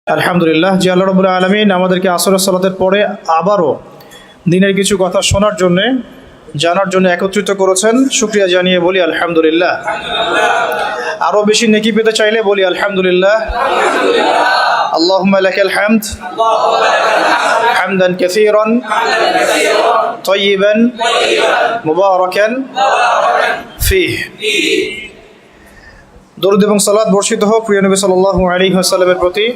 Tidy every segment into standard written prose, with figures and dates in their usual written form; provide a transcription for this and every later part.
আলহামদুলিল্লাহ যে আল্লাহ রাব্বুল আলামিন আমাদেরকে আসরের সালাতের পরে আবারও দিনের কিছু কথা শোনার জন্য জানার জন্য একত্রিত করেছেন। শুকরিয়া জানিয়ে বলি আলহামদুলিল্লাহ। আরও বেশি নেকি পেতে চাইলে বলি আলহামদুলিল্লাহ। আল্লাহুম্মা লাকাল হামদ হামদান কাসীরান তাইয়িবান মুবারাকান ফীহি। দরুদ এবং সালাত বর্ষিত হোক প্রিয় নবী সাল্লাল্লাহু আলাইহি ওয়াসাল্লামের প্রতি।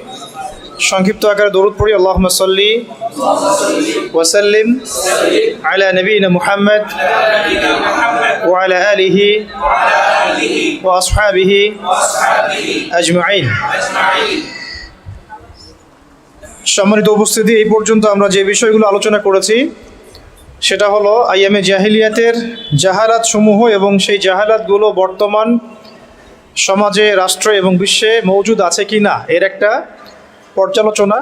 সংক্ষিপ্ত আকারে দরুদ পড়ি। আল্লাহুম্মা সাল্লি ওয়া সাল্লিম আলা নবিয়িনা মুহাম্মদ ওয়া আলা আলিহি ওয়া আসহাবিহি আজমাইন। সম্মানিত উপস্থিতি, এই পর্যন্ত আমরা যে বিষয়গুলো আলোচনা করেছি সেটা হলো আইয়ামে জাহিলিয়াতের জাহালাত সমূহ এবং সেই জাহালাতগুলো বর্তমান সমাজে, রাষ্ট্রে এবং বিশ্বে মওজুদ আছে কি না এর একটা পর্যালোচনা।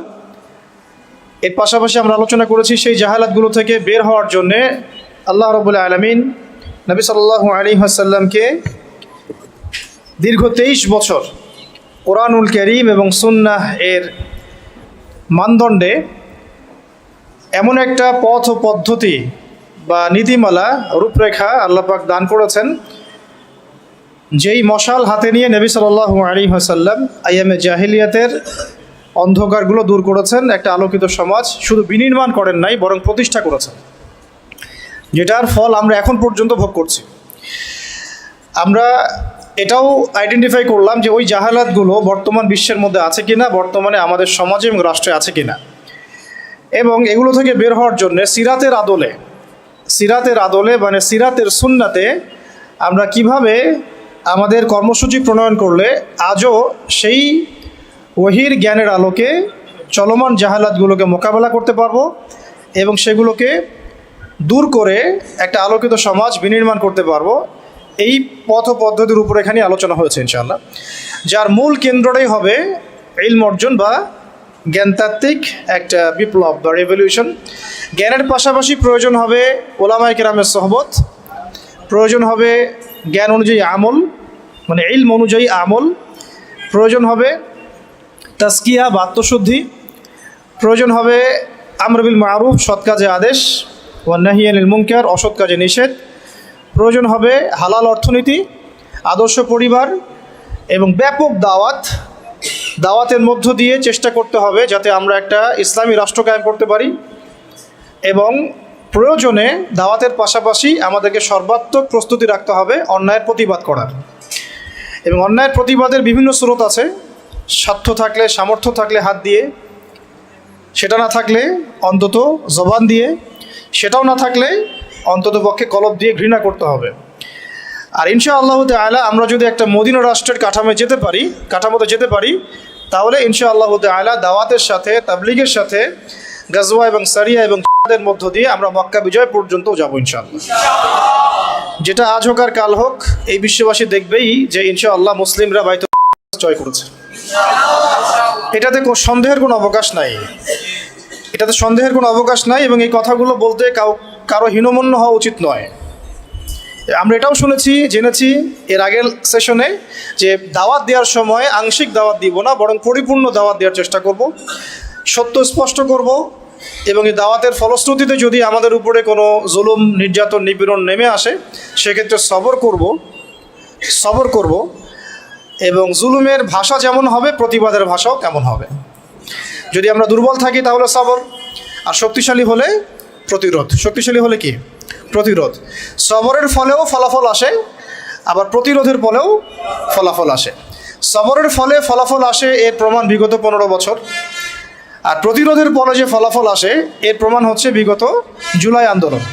এর পাশাপাশি আমরা আলোচনা করেছি সেই জাহালাতগুলো থেকে বের হওয়ার জন্যে আল্লাহ রাব্বুল আলামিন নবী সাল্লাল্লাহু আলাইহি ওয়াসাল্লামকে দীর্ঘ 23 বছর কোরআনুল কারীম এবং সুন্নাহ এর মানদণ্ডে এমন একটা পথ ও পদ্ধতি বা নীতিমালা, রূপরেখা আল্লাহ পাক দান করেছেন, যেই মশাল হাতে নিয়ে নবী সাল্লাল্লাহু আলাইহি ওয়াসাল্লাম আইয়ামে জাহিলিয়াতের অন্ধকারগুলো দূর করেছেন। একটা আলোকিত সমাজ শুধু বিনির্মাণ করেন নাই, বরং প্রতিষ্ঠা করেছেন, যেটার ফল আমরা এখন পর্যন্ত ভোগ করছি। আমরা এটাও আইডেন্টিফাই করলাম যে ওই জাহালাতগুলো বর্তমান বিশ্বের মধ্যে আছে কিনা, বর্তমানে আমাদের সমাজে এবং রাষ্ট্রে আছে কিনা, এবং এগুলো থেকে বের হওয়ার জন্য সিরাতের আদলে মানে সিরাতের সুন্নাতে আমরা কিভাবে আমাদের কর্মসূচি প্রণয়ন করলে আজও সেই ওহির জ্ঞানের আলোকে চলমান জাহালাতগুলোকে মোকাবেলা করতে পারবো এবং সেগুলোকে দূর করে একটা আলোকিত সমাজ বিনির্মাণ করতে পারবো, এই পথ পদ্ধতির উপর এখানে আলোচনা হয়েছে ইনশাআল্লাহ। যার মূল কেন্দ্রটাই হবে ইলম অর্জন বা জ্ঞানতাত্ত্বিক একটা বিপ্লব বা রেভলিউশন। জ্ঞানের পাশাপাশি প্রয়োজন হবে ওলামায়ে কেরামের সোহবত, প্রয়োজন হবে জ্ঞান অনুযায়ী আমল মানে ইলম অনুযায়ী আমল, প্রয়োজন হবে তাজকিয়া বা আত্মশুদ্ধি, প্রয়োজন হবে আমর বিল মারুফ সৎ কাজে আদেশ, ওয়া নাহি আনিল মুনকার অসৎ কাজে নিষেধ, প্রয়োজন হবে হালাল অর্থনীতি, আদর্শ পরিবার এবং ব্যাপক দাওয়াতের মধ্য দিয়ে চেষ্টা করতে হবে যাতে আমরা একটা ইসলামী রাষ্ট্র কায়েম করতে পারি। এবং প্রয়োজনে দাওয়াতের পাশাপাশি আমাদেরকে সর্বাত্মক প্রস্তুতি রাখতে হবে অন্যায়ের প্রতিবাদ করার। এবং অন্যায়ের প্রতিবাদের বিভিন্ন স্রোত আছে, সাধ্য থাকলে, সামর্থ্য থাকলে হাত দিয়ে, সেটা না থাকলে অন্তত জবান দিয়ে, সেটাও না থাকলে অন্তত পক্ষে কলব দিয়ে ঘৃণা করতে হবে। আর ইনশাআল্লাহ তাআলা আমরা যদি একটা মদিনা রাষ্ট্রের কাঠামোতে যেতে পারি তাহলে ইনশাআল্লাহ তাআলা দাওয়াতের সাথে, তাবলীগের সাথে, গাজওয়া এবং সারিয়া এবং জিহাদের মধ্য দিয়ে আমরা মক্কা বিজয় পর্যন্ত যাব ইনশাআল্লাহ। যেটা আজ হোক আর কাল হোক, এই বিশ্ববাসী দেখবেই যে ইনশাআল্লাহ মুসলিমরা বাইতুল মাকদিস জয় করেছে। এটাতে সন্দেহের কোনো অবকাশ নাই, এবং এই কথাগুলো বলতে কারো হীনমন্য হওয়া উচিত নয়। আমরা এটাও জেনেছি এর আগের সেশনে যে দাওয়াত দেওয়ার সময় আংশিক দাওয়াত দিব না, বরং পরিপূর্ণ দাওয়াত দেওয়ার চেষ্টা করব, সত্য স্পষ্ট করব, এবং এই দাওয়াতের ফলশ্রুতিতে যদি আমাদের উপরে কোনো জুলুম, নির্যাতন, নিপীড়ন নেমে আসে সেক্ষেত্রে সবর করব, এবং জুলুমের ভাষা যেমন হবে প্রতিবাদের ভাষাও তেমন হবে। যদি আমরা দুর্বল থাকি তাহলে সবর, আর শক্তিশালী হলে প্রতিরোধ। সবরের ফলেও ফলাফল আসে, আবার প্রতিরোধের ফলেও ফলাফল আসে। সবরের ফলে ফলাফল আসে এর প্রমাণ বিগত 15 বছর, আর প্রতিরোধের ফলে যে ফলাফল আসে এর প্রমাণ হচ্ছে বিগত জুলাই আন্দোলন,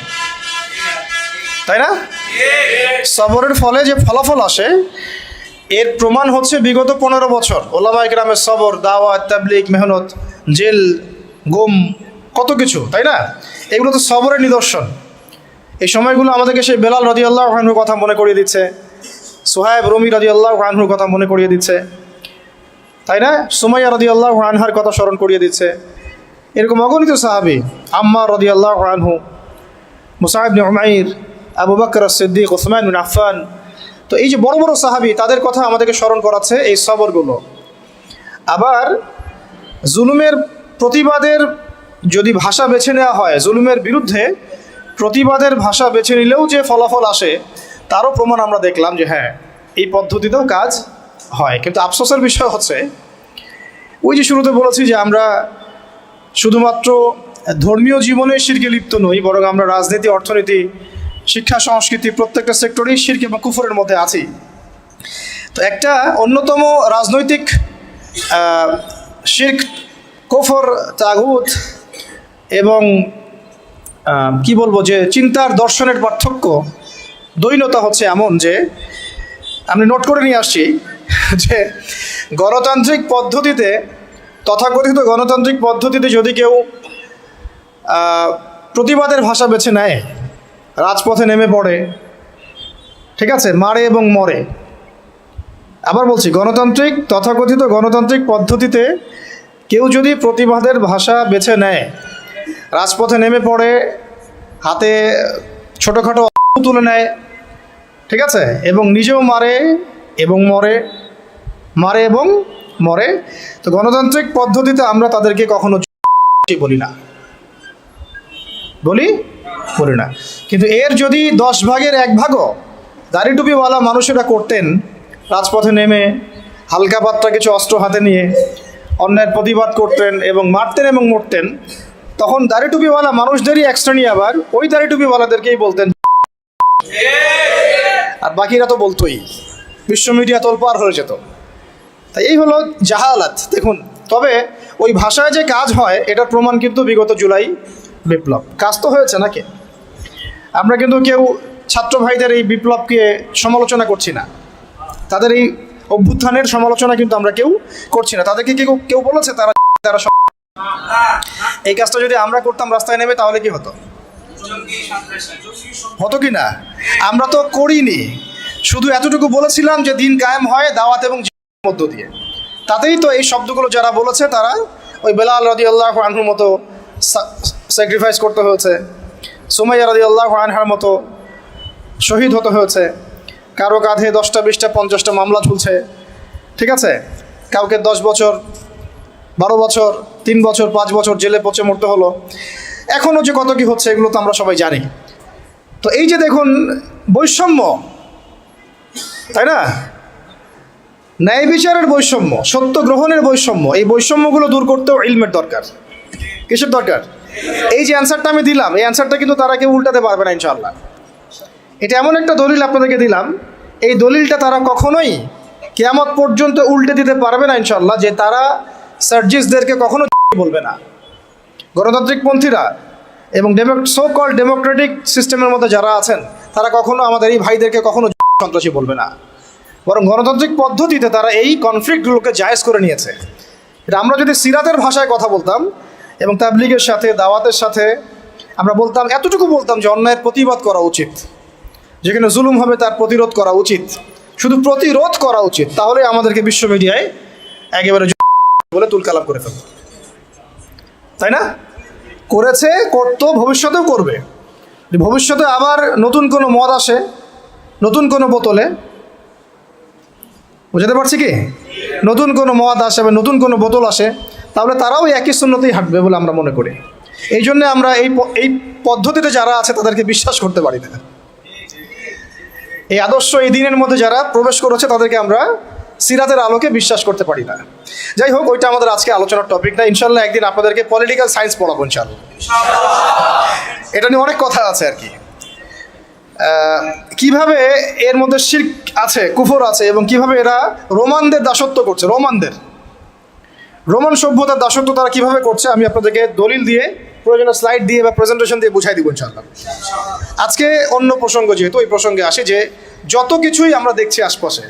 তাই না? সবরের ফলে যে ফলাফল আসে এর প্রমাণ হচ্ছে বিগত 15 বছর ওলামায়ে কেরামের সবর, দাওয়াত, তাবলীগ, মেহনত, জেল, গুম, কত কিছু, তাই না? এগুলো তো সবরের নিদর্শন। এই সময়গুলো আমাদেরকে সেই বেলাল রাদিয়াল্লাহু আনহুর কথা মনে করিয়ে দিচ্ছে, সুহাইব রুমি রাদিয়াল্লাহু আনহুর কথা মনে করিয়ে দিচ্ছে, তাই না? সুমাইয়া রাদিয়াল্লাহু আনহার কথা স্মরণ করিয়ে দিচ্ছে। এরকম অগণিত সাহাবী, আম্মার রাদিয়াল্লাহু আনহু, মুসআব ইবনে উমাইর, আবু বকর as-সিদ্দিক, উসমান বিন আফফান, তো এই যে বড় বড় সাহাবী, তাদের কথা আমাদেরকে স্মরণ করাচ্ছে এই সবরগুলো। আবার জুলুমের প্রতিবাদের যদি ভাষা বেছে নেওয়া হয়, জুলুমের বিরুদ্ধে প্রতিবাদের ভাষা বেছে নিলেও যে ফলাফল আসে তারও প্রমাণ আমরা দেখলাম যে হ্যাঁ, এই পদ্ধতিতেও কাজ হয়। কিন্তু আফসোসের বিষয় হচ্ছে, ওই যে শুরুতে বলেছি যে আমরা শুধুমাত্র ধর্মীয় জীবনে শিরকে লিপ্ত নই, বরং আমরা রাজনীতি, অর্থনীতি, শিক্ষা, সংস্কৃতি প্রত্যেকটা সেক্টরেই শিরক এবং কুফরের মধ্যে আছি। তো একটা অন্যতম রাজনৈতিক শিরক, কুফর, তাগুত এবং কি বলবো যে চিন্তার দর্শনের পার্থক্য, দ্বৈনতা হচ্ছে এমন যে আমি নোট করে নিয়ে আসছি যে গণতান্ত্রিক পদ্ধতিতে, তথাকথিত গণতান্ত্রিক পদ্ধতিতে যদি কেউ প্রতিবাদের ভাষা বেছে নেয়, রাজপথে নেমে পড়ে, ঠিক আছে, মারে এবং মরে। আবার বলছি, তথাকথিত গণতান্ত্রিক পদ্ধতিতে কেউ যদি প্রতিবাদের ভাষা বেছে নেয়, রাজপথে নেমে পড়ে, হাতে ছোটোখাটো তুলে নেয়, ঠিক আছে, এবং নিজেও মারে এবং মরে, তো গণতান্ত্রিক পদ্ধতিতে আমরা তাদেরকে কখনো বলি না। কিন্তু এর যদি 10 ভাগের 1 ভাগও দাড়ি টুপিওয়ালা মানুষেরা করতেন, রাজপথে নেমে হালকা পাতলা কিছু অস্ত্র হাতে নিয়ে অন্যায়ের প্রতিবাদ করতেন এবং মারতেন এবং মরতেন, তখন দাড়ি টুপিওয়ালা মানুষদেরই এক শ্রেণী আবার ওই দাড়ি টুপিওয়ালাদেরকেই বলতেন, আর বাকিরা তো বলতোই, বিশ্ব মিডিয়া তোলপাড় হয়ে যেত। তাই এই হলো জাহালাত। দেখুন, তবে ওই ভাষায় যে কাজ হয় এটার প্রমাণ কিন্তু বিগত জুলাই বিপ্লব। কাজ তো হয়েছে নাকি? আমরা কিন্তু কেউ ছাত্র ভাইদের এই বিপ্লবকে সমালোচনা করছি না, তাদের এই অভ্যুত্থানের সমালোচনা কিন্তু আমরা কেউ করছি না। তাদেরকে কেউ বলেছে তারা এই কাজটা যদি আমরা করতাম রাস্তায় নেমে, তাহলে কি হতো কি না? আমরা তো করিনি, শুধু এতটুকু বলেছিলাম যে দিন কায়েম হয় দাওয়াত এবং মধ্য দিয়ে। তাতেই তো এই শব্দগুলো যারা বলেছে তারা ওই বেলাল রাদিয়াল্লাহু আনহুর মতো স্যাক্রিফাইস করতে হয়েছে, সুমাইয়া রাদিয়াল্লাহু আনহার মতো শহীদ হতে হয়েছে, কারো কাঁধে 10টা 20টা 50টা মামলা ঝুলছে, ঠিক আছে, কাউকে 10 বছর 12 বছর 3 বছর 5 বছর জেলে পচে মরতে হলো। এখনও যে কত কি হচ্ছে এগুলো তো আমরা সবাই জানি। তো এই যে দেখুন বৈষম্য, তাই না, ন্যায় বিচারের বৈষম্য, সত্য গ্রহণের বৈষম্য, এই বৈষম্যগুলো দূর করতেও ইলমের দরকার। কিসের দরকার? এই যে অ্যান্সারটা আমি দিলাম, এই অ্যান্সারটা কিন্তু তারা কেউ উল্টাতে পারবে না ইনশাআল্লাহ। এটা এমন একটা দলিল আপনাদেরকে দিলাম, এই দলিলটা তারা কখনোই কিয়ামত পর্যন্ত উল্টে দিতে পারবে না ইনশাআল্লাহ, যে তারা সার্জিসদেরকে কখনো বলবে না। গণতান্ত্রিক পন্থীরা এবং সো কল ডেমোক্রেটিক সিস্টেমের মধ্যে যারা আছেন তারা কখনো আমাদের এই ভাইদেরকে কখনো সন্ত্রাসী বলবে না, বরং গণতান্ত্রিক পদ্ধতিতে তারা এই কনফ্লিক্টগুলোকে জায়েজ করে নিয়েছে। এটা আমরা যদি সিরাতের ভাষায় কথা বলতাম এবং তাবলিগের সাথে, দাওয়াতের সাথে আমরা বলতাম, এতটুকু বলতাম যে অন্যায়ের প্রতিবাদ করা উচিত, যেখানে জুলুম হবে তার প্রতিরোধ করা উচিত, শুধু প্রতিরোধ করা উচিত, তাহলে আমাদেরকে বিশ্ব মিডিয়ায় একেবারে বলে তুলকালাম করে ফেলত, তাই না? করেছে, করতো, ভবিষ্যতেও করবে। ভবিষ্যতে আবার নতুন কোনো মদ আসে, নতুন কোনো বোতলে, বুঝতে পারছি কি, নতুন কোনো মদ আসে বা নতুন কোনো বোতল আসে, তাহলে তারাও একই সুন্নতেই হাঁটবে বলে আমরা মনে করি। এই জন্য আমরা এই পদ্ধতিতে যারা আছে তাদেরকে বিশ্বাস করতে পারি না। এই আদর্শ, এই দিনের মধ্যে যারা প্রবেশ করেছে তাদেরকে আমরা সিরাতের আলোকে বিশ্বাস করতে পারি না। যাই হোক, ওইটা আমাদের আজকে আলোচনার টপিক না। ইনশাল্লাহ একদিন আপনাদেরকে পলিটিক্যাল সায়েন্স পড়াবো ইনশাল্লাহ, এটা নিয়ে অনেক কথা আছে আর কি। কিভাবে এর মধ্যে শিরক আছে, কুফর আছে, এবং কিভাবে এরা রোমানদের দাসত্ব করছে, রোমান সভ্যতার দাসত্ব তারা কিভাবে করছে, আমি আপনাদেরকে দলিল দিয়ে, প্রয়োজনীয় স্লাইড দিয়ে বা প্রেজেন্টেশন দিয়ে বুঝাই দিব ইনশাআল্লাহ। আজকে অন্য প্রসঙ্গ, যেহেতু ওই প্রসঙ্গে আসি, যে যত কিছুই আমরা দেখছি আশপাশে,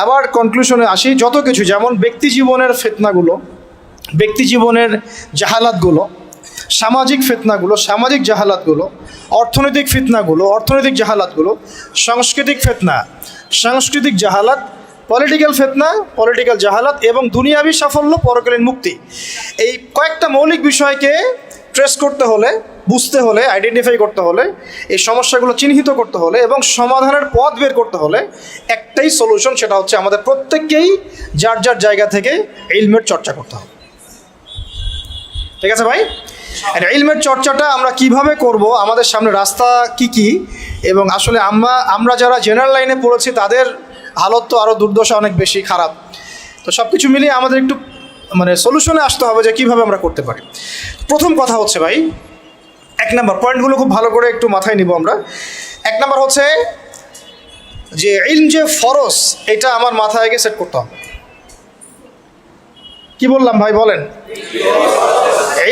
আবার কনক্লুশনে আসি, যত কিছু, যেমন ব্যক্তি জীবনের ফিতনাগুলো, ব্যক্তি জীবনের জাহালাতগুলো, সামাজিক ফিতনাগুলো, সামাজিক জাহালাতগুলো, অর্থনৈতিক ফিতনাগুলো, অর্থনৈতিক জাহালাতগুলো, সাংস্কৃতিক ফিতনা, সাংস্কৃতিক জাহালাত, পলিটিক্যাল ফিতনা, পলিটিক্যাল জাহালাত, এবং দুনিয়াবি সাফল্য, পরকালীন মুক্তি, এই কয়েকটা মৌলিক বিষয়কে ট্রেস করতে হলে, বুঝতে হলে, আইডেন্টিফাই করতে হলে, এই সমস্যাগুলো চিহ্নিত করতে হলে এবং সমাধানের পথ বের করতে হলে একটাই সলিউশন, সেটা হচ্ছে আমাদের প্রত্যেককেই যার যার জায়গা থেকে ইলমের চর্চা করতে হবে। ঠিক আছে ভাই? ইলমের চর্চাটা আমরা কিভাবে করব, আমাদের সামনে রাস্তা কি কি, এবং আসলে আমরা যারা জেনারেল লাইনে পড়েছি তাদের হালত তো আরও দুর্দশা অনেক বেশি খারাপ। তো সব কিছু মিলিয়ে আমাদের একটু সলিউশনে আসতে হবে যে কীভাবে আমরা করতে পারি। প্রথম কথা হচ্ছে ভাই, 1 নম্বর পয়েন্টগুলো খুব ভালো করে একটু মাথায় নিব আমরা। 1 নম্বর হচ্ছে যে ইলম যে ফরজ, এটা আমার মাথায় আগে সেট করতে হবে। কি বললাম ভাই বলেন?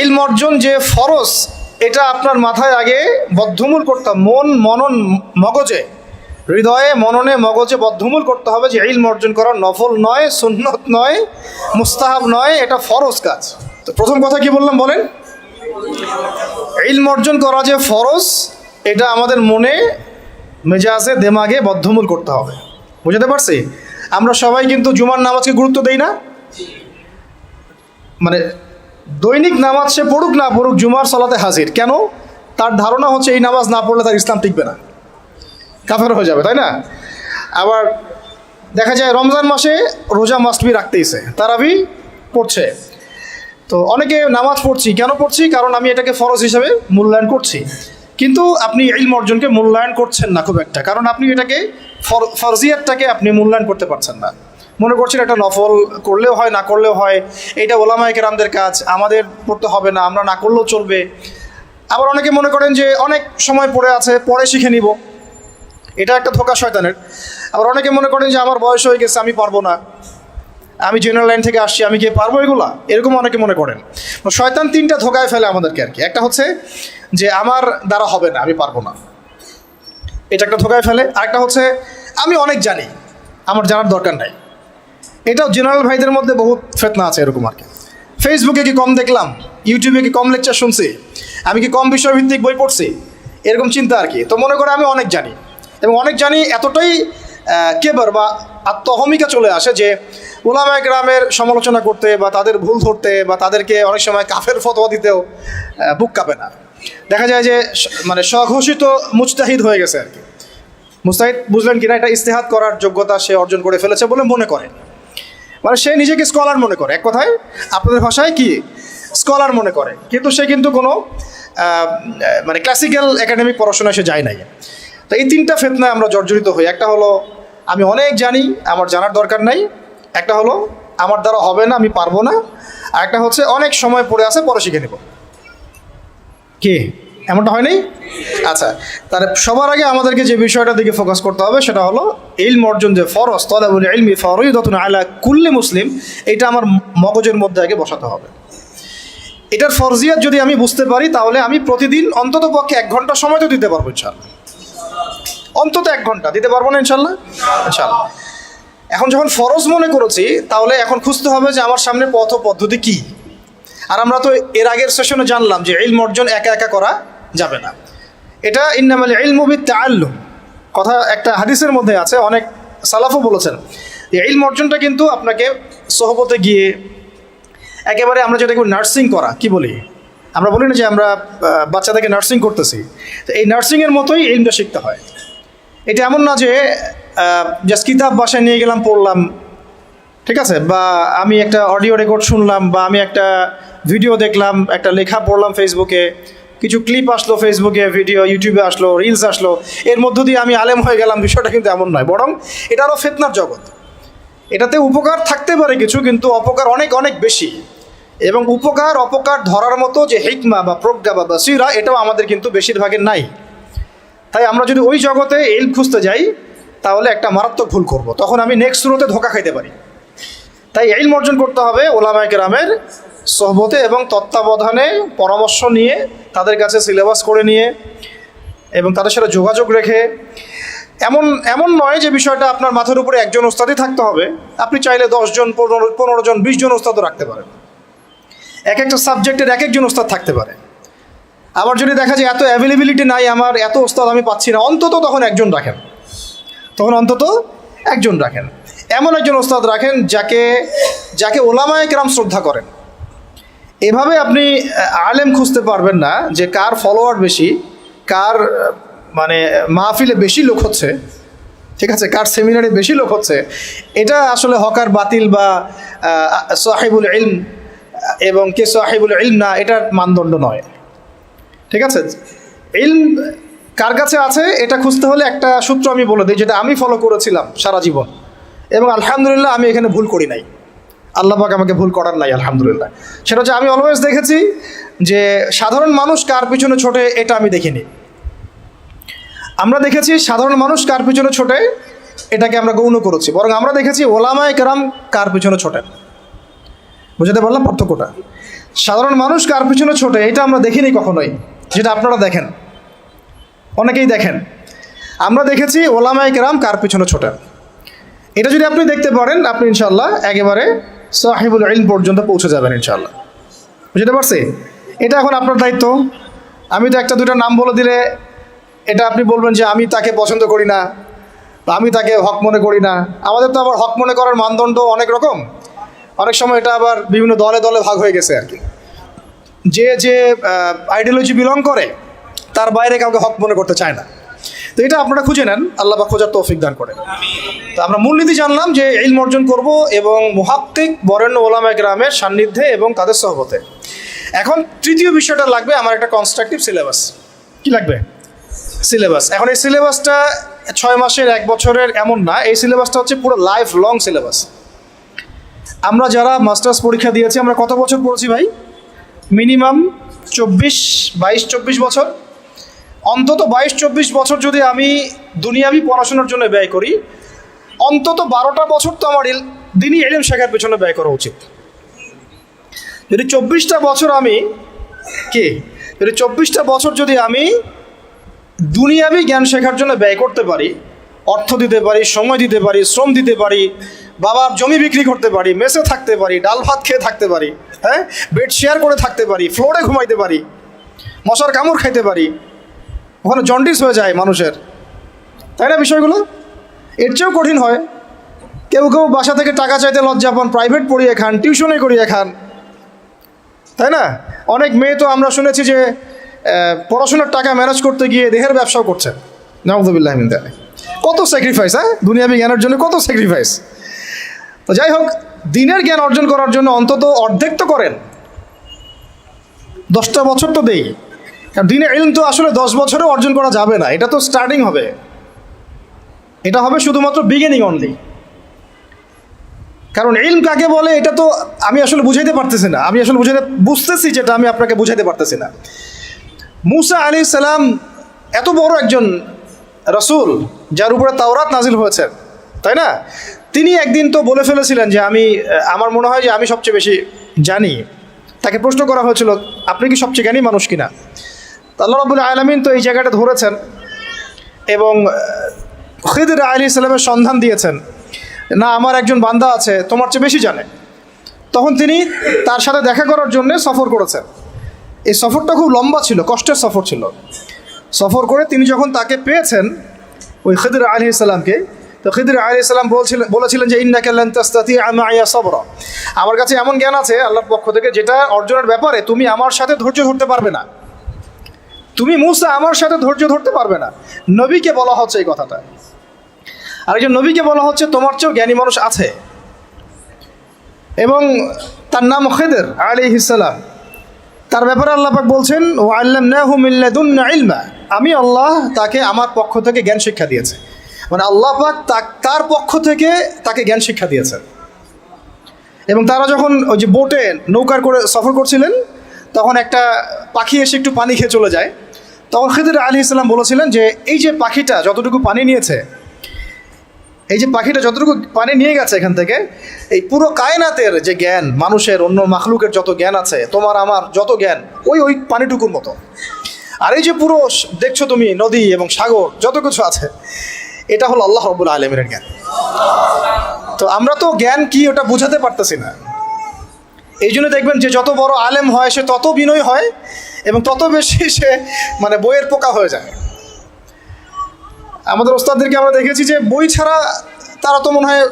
ইলম অর্জন যে ফরজ, এটা আপনার মাথায় আগে বদ্ধমূল করতে হবে। মনন মগজে, হৃদয়ে মননে মগজে বদ্ধমূল করতে হবে যে ইলম অর্জন করা নফল নয়, সুন্নত নয়, মুস্তাহাব নয়, এটা ফরজ কাজ। তো প্রথম কথা কি বললাম বলেন? ইলম অর্জন করা যে ফরজ, এটা আমাদের মনে, মেজাজে, দেমাগে বদ্ধমূল করতে হবে। বুঝতে পারছি? আমরা সবাই কিন্তু জুমার নামাজকে গুরুত্ব দেই না। মানে দৈনিক নামাজ সে পড়ুক না পড়ুক, জুমার সালাতে হাজির। কেন? তার ধারণা হচ্ছে এই নামাজ না পড়লে তার ইসলাম টিকবে না, কাফের হয়ে যাবে, তাই না? আবার দেখা যায় রমজান মাসে রোজা মাস্টবি রাখতেইছে, তারাবি পড়ছে। তো অনেকে নামাজ পড়ছি, কেন পড়ছি? কারণ আমি এটাকে ফরজ হিসাবে মূল্যায়ন করছি। কিন্তু আপনি ইলম অর্জনকে মূল্যায়ন করছেন না খুব একটা, কারণ আপনি এটাকে ফরজিয়াতটাকে আপনি মূল্যায়ন করতে পারছেন না। মনে করছেন এটা নফল, করলেও হয় না করলেও হয়, এটা ওলামায়ে কেরামদের কাজ, আমাদের পড়তে হবে না, আমরা না করলেও চলবে। আবার অনেকে মনে করেন যে অনেক সময় পড়ে আছে, পরে শিখে নিব, এটা একটা ধোঁকা শয়তানের। আবার অনেকে মনে করেন যে আমার বয়স হয়ে গেছে, আমি পারবো না, আমি জেনারেল লাইন থেকে আসছি, আমি কি পারবো এগুলা, এরকম অনেকে মনে করেন। শয়তান 3টা ধোঁকায় ফেলে আমাদেরকে আর কি। একটা হচ্ছে যে আমার দ্বারা হবে না, আমি পারবো না, এটা একটা ধোঁকায় ফেলে। আরেকটা হচ্ছে আমি অনেক জানি, আমার জানার দরকার নাই। এটাও জেনারেল ভাইদের মধ্যে বহুত ফেতনা আছে এরকম আর কি। ফেসবুকে কি কম দেখলাম, ইউটিউবে কি কম লেকচার শুনছি, আমি কি কম বিষয়ভিত্তিক বই পড়ছি, এরকম চিন্তা আর কি। তো মনে করে আমি অনেক জানি, এবং অনেক জানি এতটাই কেবার বা আত্মহমিকা চলে আসে যে ওলামায়ে কেরামের সমালোচনা করতে বা তাদের ভুল ধরতে বা তাদেরকে অনেক সময় কাফের ফতোয়া দিতেও বুক কাঁপে না। দেখা যায় যে মানে স্বঘোষিত মুজতাহিদ হয়ে গেছে আর কি। মুজতাহিদ বুঝলেন কিনা, এটা ইজতিহাদ করার যোগ্যতা সে অর্জন করে ফেলেছে বলে মনে করে। মানে সে নিজেকে স্কলার মনে করে, এক কথায় আপনাদের ভাষায় কি স্কলার মনে করে, কিন্তু সে কিন্তু কোনো মানে ক্লাসিক্যাল একাডেমিক পড়াশোনায় সে যায় নাই। তো এই 3টা ফেতনায় আমরা জর্জরিত হই। একটা হলো আমি অনেক জানি, আমার জানার দরকার নাই। একটা হলো আমার দ্বারা হবে না, আমি পারবো না। আর একটা হচ্ছে অনেক সময় পড়ে আছে, পরে শিখে নেব। কি এমনটা হয় নাই? আচ্ছা, তাহলে সবার আগে আমাদেরকে যে বিষয়টার দিকে ফোকাস করতে হবে সেটা হলো ইলম অর্জন যে ফরজ, তালাবুল ইলমি ফরিদাতুন আলা কুল্লি মুসলিম, এটা আমার মগজের মধ্যে আগে বসাতে হবে। এটার ফরজিয়াত যদি আমি বুঝতে পারি, তাহলে আমি প্রতিদিন অন্তত পক্ষে 1 ঘন্টা সময় তো দিতে পারবো ইনশাআল্লাহ। অন্তত 1 ঘন্টা দিতে পারবো না ইনশাআল্লাহ? ইনশাআল্লাহ। এখন যখন ফরজ মনে করেছি, তাহলে এখন খুঁজতে হবে যে আমার সামনে পথ পদ্ধতি কী। আর আমরা তো এর আগের সেশনে জানলাম যে ইলম অর্জন একা একা করা যাবে না। এটা ইন্নামাল ইলমু বিত্তাআল্লুম কথা একটা হাদিসের মধ্যে আছে, অনেক সালাফও বলেছেন। এই ইলম অর্জনটা কিন্তু আপনাকে সোহবতে গিয়ে, একেবারে আমরা যেটাকে নার্সিং করা কি বলি, আমরা বলি না যে আমরা বাচ্চাদেরকে নার্সিং করতেছি, তো এই নার্সিংয়ের মতোই ইলমটা শিখতে হয়। এটা এমন না যে জাস্ট কিতাব বাসায় নিয়ে গেলাম, পড়লাম, ঠিক আছে, বা আমি একটা অডিও রেকর্ড শুনলাম, বা আমি একটা ভিডিও দেখলাম, একটা লেখা পড়লাম ফেসবুকে, কিছু ক্লিপ আসলো ফেসবুকে, ভিডিও ইউটিউবে আসলো, রিলস আসলো, এর মধ্য দিয়ে আমি আলেম হয়ে গেলাম। বিষয়টা কিন্তু এমন নয়, বরং এটা আরও ফিতনার জগৎ। এটাতে উপকার থাকতে পারে কিছু, কিন্তু অপকার অনেক অনেক বেশি। এবং উপকার অপকার ধরার মতো যে হিকমা বা প্রজ্ঞা বা বাসিরা, এটাও আমাদের কিন্তু বেশিরভাগের নাই। তাই আমরা যদি ওই জগতে ইলম খুঁজতে যাই, তাহলে একটা মারাত্মক ভুল করব, তখন আমি নেক্সট সুরতে ধোঁকা খাইতে পারি। তাই ইলম অর্জন করতে হবে ওলামায়ে কেরামের সোহবতে এবং তত্ত্বাবধানে, পরামর্শ নিয়ে, তাদের কাছে সিলেবাস করে নিয়ে এবং তাদের সাথে যোগাযোগ রেখে। এমন নয় যে বিষয়টা আপনার মাথার উপরে একজন ওস্তাদই থাকতে হবে। আপনি চাইলে 10 জন, 15 জন, 20 জন ওস্তাদও রাখতে পারেন। এক একটা সাবজেক্টের এক একজন ওস্তাদ থাকতে পারে। আবার যদি দেখা যায় এত অ্যাভেলেবিলিটি নাই, আমার এত ওস্তাদ আমি পাচ্ছি না, অন্তত তখন একজন রাখেন, এমন একজন ওস্তাদ রাখেন যাকে ওলামায়ে কেরাম শ্রদ্ধা করেন। এভাবে আপনি আলেম খুঁজতে পারবেন না যে কার ফলোয়ার বেশি, কার মানে মাহফিলে বেশি লোক হচ্ছে, ঠিক আছে, কার সেমিনারে বেশি লোক হচ্ছে। এটা আসলে হকার বাতিল বা সাহিবুল ইলম এবং কে সাহিবুল ইলম না, এটার মানদণ্ড নয়। ঠিক আছে, ইলম কার কাছে আছে এটা খুঁজতে হলে একটা সূত্র আমি বলে দিই, যেটা আমি ফলো করেছিলাম সারা জীবন, এবং আলহামদুলিল্লাহ আমি এখানে ভুল করি নাই। আল্লাহ পাক আমাকে ভুল করার নাই, আলহামদুলিল্লাহ। সেটা হচ্ছে আমি অলওয়েজ দেখেছি যে সাধারণ মানুষ কার পিছনে ছোটে এটা আমি দেখিনি। আমরা দেখেছি সাধারণ মানুষ কার পিছনে ছোটে এটাকে আমরা গৌণ করেছি, বরং আমরা দেখেছি ওলামায়ে কেরাম কার পিছনে ছোটেন। বুঝতে পারলাম পার্থক্যটা? সাধারণ মানুষ কার পিছনে ছোটে এটা আমরা দেখিনি কখনোই, যেটা আপনারা দেখেন, অনেকেই দেখেন। আমরা দেখেছি ওলামায়ে কেরাম কার পিছনে ছোটেন। এটা যদি আপনি দেখতে পারেন, আপনি ইনশাআল্লাহ একেবারে সাহিবুল ইলম পর্যন্ত পৌঁছে যাবেন ইনশাআল্লাহ। বুঝতে পারছি? এটা এখন আপনার দায়িত্ব। আমি তো একটা দুটা নাম বলে দিলে এটা আপনি বলবেন যে আমি তাকে পছন্দ করি না বা আমি তাকে হক মনে করি না। আমাদের তো আবার হক মনে করার মানদণ্ড অনেক রকম, অনেক সময় এটা আবার বিভিন্ন দলে দলে ভাগ হয়ে গেছে আর কি। যে যে আইডিওলজি বিলং করে তার বাইরে কাউকে হক মনে করতে চায় না। তো এটা আপনারা খুঁজে নেন, আল্লাহ বা খোঁজার তৌফিক দান করেন। তো আমরা মূলনীতি জানলাম যে ইলম অর্জন করব এবং মুহাক্কিক বরেণ্য ওলামায়ে কেরামের সান্নিধ্যে এবং তাদের সহবতে। এখন তৃতীয় বিষয়টা লাগবে আমার একটা কনস্ট্রাকটিভ সিলেবাস। কি লাগবে? সিলেবাস। এখন এই সিলেবাসটা 6 মাসের 1 বছরের এমন না, এই সিলেবাসটা হচ্ছে পুরো লাইফ লং সিলেবাস। আমরা যারা মাস্টার্স পরীক্ষা দিয়েছি আমরা কত বছর পড়েছি ভাই? মিনিমাম 22-24 বছর। অন্তত 22-24 বছর যদি আমি দুনিয়াবি পড়াশোনার জন্য ব্যয় করি, অন্তত 12টা বছর তো আমার দিনই ইলম শেখার পেছনে ব্যয় করা উচিত। যদি 24টা বছর আমি যদি 24টা বছর যদি আমি দুনিয়াবি জ্ঞান শেখার জন্য ব্যয় করতে পারি, অর্থ দিতে পারি, সময় দিতে পারি, শ্রম দিতে পারি, বাবার জমি বিক্রি করতে পারি, মেসে থাকতে পারি, ডাল ভাত খেয়ে থাকতে পারি, হ্যাঁ, বেড শেয়ার করে থাকতে পারি, ফ্লোরে ঘুমাইতে পারি, মশার কামড় খাইতে পারি, ওখানে জন্ডিস হয়ে যায় মানুষের, তাই না? বিষয়গুলো এর চেয়েও কঠিন হয়। কেউ কেউ বাসা থেকে টাকা চাইতে লজ্জা পান, প্রাইভেট পড়িয়ে খান, টিউশনে করিয়ে খান, তাই না? অনেক মেয়ে তো আমরা শুনেছি যে পড়াশোনার টাকা ম্যানেজ করতে গিয়ে দেহের ব্যবসাও করছে। নাউযুবিল্লাহ মিন যালিক। কত স্যাক্রিফাইস, হ্যাঁ, দুনিয়াবি জ্ঞানের জন্য কত স্যাক্রিফাইস। তো যাই হোক, দিনের জ্ঞান অর্জন করার জন্য অন্তত অর্ধেক তো করেন, 10টা বছর তো দেই। কারণ দিনের ইলম তো আসলে 10 বছরেও অর্জন করা যাবে না, এটা তো স্টার্টিং হবে, এটা হবে শুধুমাত্র বিগিনিং অনলি। কারণ ইলম কাকে বলে এটা তো আমি আসলে বুঝাইতে পারতেছি না, আমি আসলে বুঝতেছি যেটা আমি আপনাকে বুঝাইতে পারতেছি না। মুসা আলাইহিস সালাম এত বড় একজন রাসূল যার উপরে তাওরাত নাজিল হয়েছে, তাই না? তিনি একদিন তো বলে ফেলেছিলেন যে আমার মনে হয় যে আমি সবচেয়ে বেশি জানি। তাকে প্রশ্ন করা হয়েছিল, আপনি কি সবচেয়ে জ্ঞানী মানুষ কিনা? আল্লাহ রাব্বুল আলামিন তো এই জায়গাটা ধরেছেন এবং খিদর আলাইহিস সালামের সন্ধান দিয়েছেন, না আমার একজন বান্দা আছে তোমার চেয়ে বেশি জানে। তখন তিনি তার সাথে দেখা করার জন্য সফর করেছেন। এই সফরটা খুব লম্বা ছিল, কষ্টের সফর ছিল। সফর করে তিনি যখন তাকে পেয়েছেন, ওই খিদর আলাইহিস সালামকে, তো খিদর আলাইহিস সালাম বলেছিলেন যে ইন্নাকা লান তাস্তাতিআ মাইয়া সাবরা, আমার কাছে এমন জ্ঞান আছে আল্লাহর পক্ষ থেকে যেটা অর্জনের ব্যাপারে তুমি আমার সাথে ধৈর্য ধরতে পারবে না। তুমি মুসা আমার সাথে ধৈর্য ধরতে পারবে না। নবীকে বলা হচ্ছে এই কথাটা, আরেকজন নবীকে বলা হচ্ছে তোমার চেয়েও জ্ঞানী মানুষ আছে, এবং তার নাম খিদর আলাইহিস সালাম। তার ব্যাপারে আল্লাহ পাক বলছেন ওয়া আল্লামনাহু মিন লাদুন্না ইলমা, আমি আল্লাহ তাকে আমার পক্ষ থেকে জ্ঞান শিক্ষা দিয়েছে। মানে আল্লাহ পাক তার পক্ষ থেকে তাকে জ্ঞান শিক্ষা দিয়েছেন। এবং তারা যখন ওই যে বোটে নৌকার করে সফর করছিলেন, তখন একটা পাখি এসে একটু পানি খেয়ে চলে যায়। তখন খিদর আলাইহিস সালাম বলেছিলেন যে এই যে পাখিটা যতটুকু পানি নিয়েছে, এই যে পাখিটা যতটুকু পানি নিয়ে গেছে এখান থেকে, এই পুরো কায়নাতের যে জ্ঞান, মানুষের অন্য মাখলুকের যত জ্ঞান আছে, তোমার আমার যত জ্ঞান ওই পানিটুকুর মতো। আর এই যে পুরো দেখছো তুমি নদী এবং সাগর যত কিছু আছে, এটা হলো আল্লাহ রাব্বুল আলামিনের জ্ঞান। তো আমরা তো জ্ঞান কি ওটা বোঝাতে পারতেছি না। এই জন্য দেখবেন যে যত বড় আলেম হয় সে তত বিনয়ী হয় এবং তত বেশি সে মানে বইয়ের পোকা হয়ে যায়। আমাদের ওস্তাদদেরকে আমরা দেখেছি যে বই ছাড়া তারা তো মনে হয়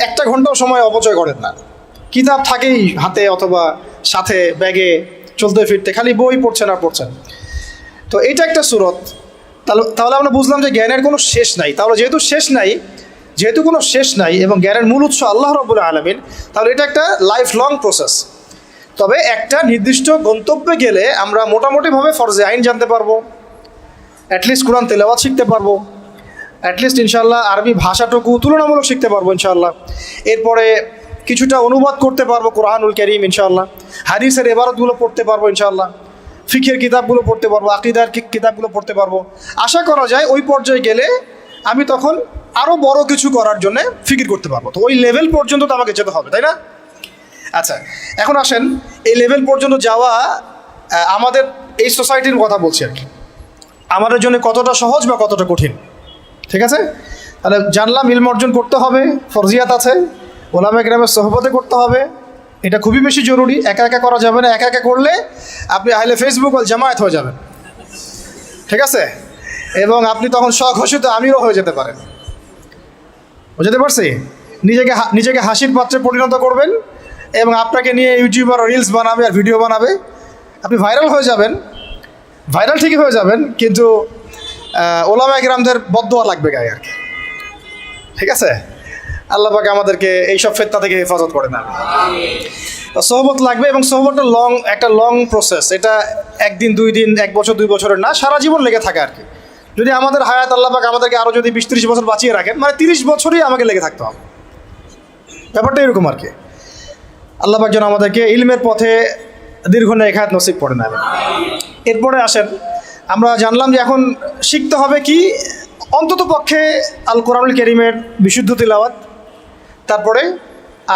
1 ঘন্টাও সময় অপচয় করেন না। কিতাব থাকেই হাতে অথবা সাথে ব্যাগে, চলতে ফিরতে খালি বই পড়ছেন আর পড়ছেন। তো এইটা একটা সুরত। তাহলে আমরা বুঝলাম যে জ্ঞানের কোনো শেষ নাই। তাহলে যেহেতু কোনো শেষ নাই এবং জ্ঞানের মূল উৎস আল্লাহ রাব্বুল আলামিন, তাহলে এটা একটা লাইফ লং প্রসেস। তো তবে একটা নির্দিষ্ট গন্তব্যে গেলে আমরা মোটামুটিভাবে ফরজে আইন জানতে পারবো, অ্যাটলিস্ট কোরআন তেলাওয়াত শিখতে পারবো, অ্যাটলিস্ট ইনশাআল্লাহ আরবি ভাষাটুকু তুলনামূলক শিখতে পারবো ইনশাআল্লাহ। এরপরে কিছুটা অনুবাদ করতে পারবো কোরআনুল কারীম ইনশাআল্লাহ, হাদিসের ইবারতগুলো পড়তে পারবো ইনশাআল্লাহ, ফিকহের কিতাবগুলো পড়তে পারবো, আকীদার কিতাবগুলো পড়তে পারবো। আশা করা যায় ওই পর্যায়ে গেলে আমি তখন আরও বড় কিছু করার জন্য ফিকির করতে পারবো। তো ওই লেভেল পর্যন্ত তো আমাকে যেতে হবে, তাই না? আচ্ছা, এখন আসেন এই লেভেল পর্যন্ত যাওয়া আমাদের এই সোসাইটির কথা বলছি আর কি, আমাদের জন্য কতটা সহজ বা কতটা কঠিন। ঠিক আছে, তাহলে জানলাম ইলম অর্জন করতে হবে, ফরজিয়াত আছে, ওলামায়ে কেরামের সোহবতে করতে হবে, এটা খুবই বেশি জরুরি। একা একা করা যাবে না, একা একা করলে আপনি আহলে ফেসবুক ওয়াল জামায়াত হয়ে যাবেন। ঠিক আছে, এবং আপনি তখন স্বঘোষিত আমিরও হয়ে যেতে পারেন। বুঝতে পারছি? নিজেকে হাসির পাত্রে পরিণত করবেন এবং আপনাকে নিয়ে ইউটিউবার রিলস বানাবে আর ভিডিও বানাবে, আপনি ভাইরাল হয়ে যাবেন। ভাইরাল ঠিকই হয়ে যাবেন, কিন্তু ওলামায়ে কেরামদের বদদোয়া লাগবে গায়ে আর কি। ঠিক আছে, আল্লাহ পাক আমাদেরকে এইসব ফিতনা থেকে হেফাজত করে না। সোহবত লাগবে, এবং সোহবতটা একটা লং প্রসেস। এটা একদিন, 2 দিন, 1 বছর, 2 বছরের না, সারা জীবন লেগে থাকে আর কি। যদি আমাদের হায়াত আল্লাহ পাক আমাদেরকে আরও যদি 20-30 বছর বাঁচিয়ে রাখেন, মানে 30 বছরই আমাকে লেগে থাকতে হবে। ব্যাপারটা এরকম আর কি। আল্লাহ পাক যেন আমাদেরকে ইলমের পথে দীর্ঘমেয়াদী হায়াত নসিব করে নেবেন। এরপরে আসেন, আমরা জানলাম যে এখন শিখতে হবে কি, অন্তত পক্ষে আল কোরআনুল কারীমের বিশুদ্ধ তিলাওয়াত, তারপরে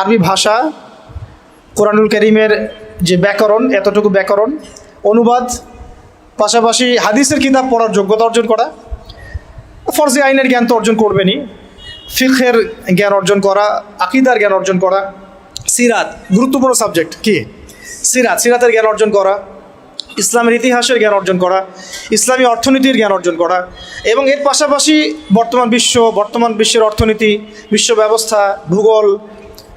আরবি ভাষা, কোরআনুল কারীমের যে ব্যাকরণ, এতটুকু ব্যাকরণ, অনুবাদ, পাশাপাশি হাদিসের কিতাব পড়ার যোগ্যতা অর্জন করা, ফরজে আইনের জ্ঞান তো অর্জন করবেনই, ফিকহের জ্ঞান অর্জন করা, আকীদার জ্ঞান অর্জন করা, সিরাত, গুরুত্বপূর্ণ সাবজেক্ট কি সিরাতের জ্ঞান অর্জন করা, ইসলামের ইতিহাসের জ্ঞান অর্জন করা, ইসলামী অর্থনীতির জ্ঞান অর্জন করা, এবং এর পাশাপাশি বর্তমান বিশ্বের অর্থনীতি, বিশ্ব ব্যবস্থা, ভূগোল,